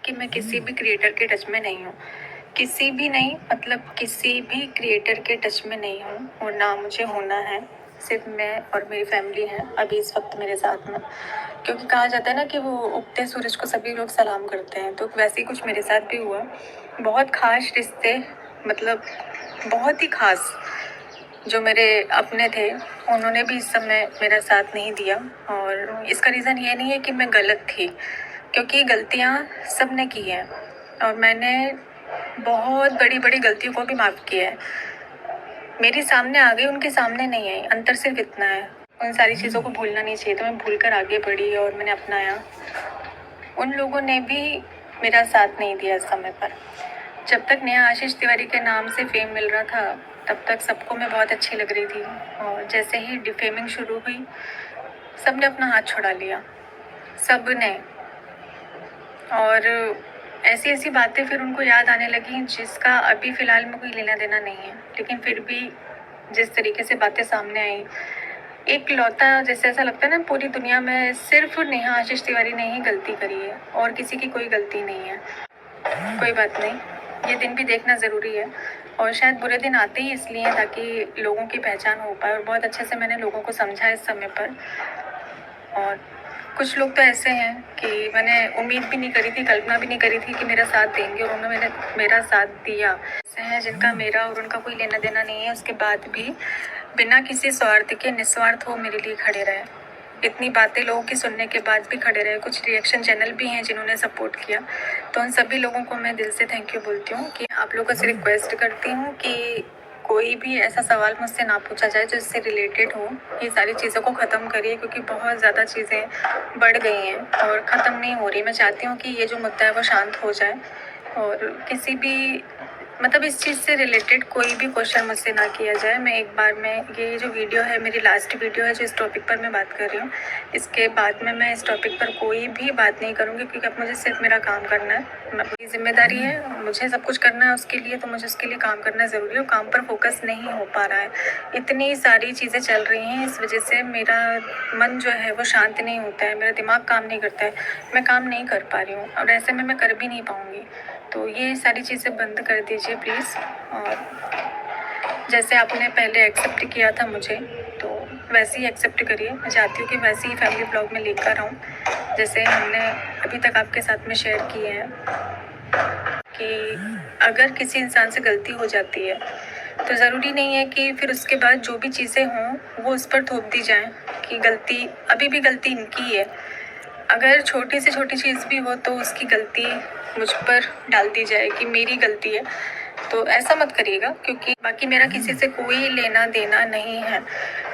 कि मैं किसी भी क्रिएटर के टच में नहीं हूँ, किसी भी नहीं, मतलब किसी भी क्रिएटर के टच में नहीं हूँ और ना मुझे होना है। सिर्फ मैं और मेरी फैमिली है अभी इस वक्त मेरे साथ में, क्योंकि कहा जाता है ना कि वो उगते सूरज को सभी लोग सलाम करते हैं, तो वैसे ही कुछ मेरे साथ भी हुआ। बहुत खास रिश्ते, मतलब बहुत ही खास जो मेरे अपने थे, उन्होंने भी इस समय मेरा साथ नहीं दिया। और इसका रीज़न ये नहीं है कि मैं गलत थी, क्योंकि गलतियाँ सब ने की हैं और मैंने बहुत बड़ी बड़ी गलतियों को भी माफ़ किया है। मेरी सामने आ गई, उनके सामने नहीं आई, अंतर सिर्फ इतना है। उन सारी चीज़ों को भूलना नहीं चाहिए, तो मैं भूल कर आगे बढ़ी और मैंने अपनाया। उन लोगों ने भी मेरा साथ नहीं दिया इस समय पर। जब तक नेहा आशीष तिवारी के नाम से फेम मिल रहा था, तब तक सबको मैं बहुत अच्छी लग रही थी, और जैसे ही डिफेमिंग शुरू हुई, सब ने अपना हाथ छुड़ा लिया, सब ने। और ऐसी ऐसी बातें फिर उनको याद आने लगी जिसका अभी फ़िलहाल में कोई लेना देना नहीं है, लेकिन फिर भी जिस तरीके से बातें सामने आई, एक लौता जैसे ऐसा लगता है ना पूरी दुनिया में सिर्फ नेहा आशीष तिवारी ने ही गलती करी है और किसी की कोई गलती नहीं है। कोई बात नहीं, ये दिन भी देखना ज़रूरी है, और शायद बुरे दिन आते ही इसलिए हैं ताकि लोगों की पहचान हो पाए, और बहुत अच्छे से मैंने लोगों को समझा इस समय पर। और कुछ लोग तो ऐसे हैं कि मैंने उम्मीद भी नहीं करी थी, कल्पना भी नहीं करी थी कि मेरा साथ देंगे, और उन्होंने मेरा साथ दिया। ऐसे हैं जिनका मेरा और उनका कोई लेना देना नहीं है, उसके बाद भी बिना किसी स्वार्थ के निस्वार्थ वो मेरे लिए खड़े रहे। इतनी बातें लोगों की सुनने के बाद भी खड़े रहे। कुछ रिएक्शन चैनल भी हैं जिन्होंने सपोर्ट किया, तो उन सभी लोगों को मैं दिल से थैंक यू बोलती हूँ। कि आप लोगों से रिक्वेस्ट करती हूँ कि कोई भी ऐसा सवाल मुझसे ना पूछा जाए जो इससे रिलेटेड हो। ये सारी चीज़ों को ख़त्म करिए, क्योंकि बहुत ज़्यादा चीज़ें बढ़ गई हैं और ख़त्म नहीं हो रही। मैं चाहती हूँ कि ये जो मुद्दा है वो शांत हो जाए, और किसी भी मतलब इस चीज़ से रिलेटेड कोई भी क्वेश्चन मुझसे ना किया जाए। मैं एक बार में, ये जो वीडियो है मेरी लास्ट वीडियो है जो इस टॉपिक पर मैं बात कर रही हूँ, इसके बाद में मैं इस टॉपिक पर कोई भी बात नहीं करूँगी, क्योंकि अब मुझे सिर्फ मेरा काम करना है। मेरी जिम्मेदारी है, मुझे सब कुछ करना है उसके लिए, तो मुझे उसके लिए काम करना ज़रूरी है, और काम पर फोकस नहीं हो पा रहा है। इतनी सारी चीज़ें चल रही हैं, इस वजह से मेरा मन जो है वो शांत नहीं होता है, मेरा दिमाग काम नहीं करता है, मैं काम नहीं कर पा रही हूँ, और ऐसे में मैं कर भी नहीं पाऊँगी। तो ये सारी चीज़ें बंद कर दीजिए प्लीज़। और जैसे आपने पहले एक्सेप्ट किया था मुझे, तो वैसे ही एक्सेप्ट करिए। मैं चाहती हूँ कि वैसे ही फैमिली ब्लॉग में लेकर आऊँ, जैसे हमने अभी तक आपके साथ में शेयर किए हैं। कि अगर किसी इंसान से गलती हो जाती है, तो ज़रूरी नहीं है कि फिर उसके बाद जो भी चीज़ें हों वो उस पर थोप दी जाएँ कि गलती, अभी भी गलती इनकी है। अगर छोटी से छोटी चीज़ भी हो तो उसकी गलती मुझ पर डाल दी जाए कि मेरी गलती है, तो ऐसा मत करिएगा, क्योंकि बाकी मेरा किसी से कोई लेना देना नहीं है।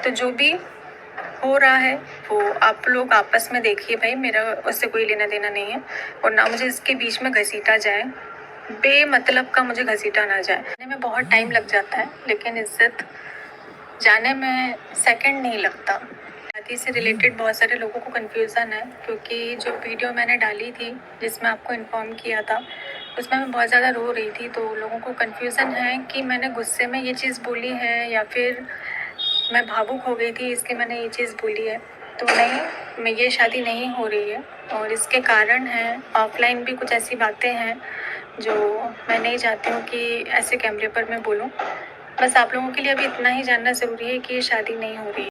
तो जो भी हो रहा है वो आप लोग आपस में देखिए भाई, मेरा उससे कोई लेना देना नहीं है, और ना मुझे इसके बीच में घसीटा जाए, बेमतलब का मुझे घसीटा ना जाए। जाने में बहुत टाइम लग जाता है, लेकिन इज्जत जाने में सेकंड नहीं लगता। शादी से रिलेटेड बहुत सारे लोगों को कन्फ्यूज़न है, क्योंकि जो वीडियो मैंने डाली थी जिसमें आपको इन्फॉर्म किया था, उसमें मैं बहुत ज़्यादा रो रही थी, तो लोगों को कन्फ्यूज़न है कि मैंने गुस्से में ये चीज़ बोली है या फिर मैं भावुक हो गई थी इसलिए मैंने ये चीज़ बोली है। तो नहीं, मैं ये शादी नहीं हो रही है, और इसके कारण हैं ऑफलाइन भी कुछ ऐसी बातें हैं जो मैं नहीं चाहती हूँ कि ऐसे कैमरे पर मैं बोलूँ। बस आप लोगों के लिए अभी इतना ही जानना ज़रूरी है कि ये शादी नहीं हो रही है।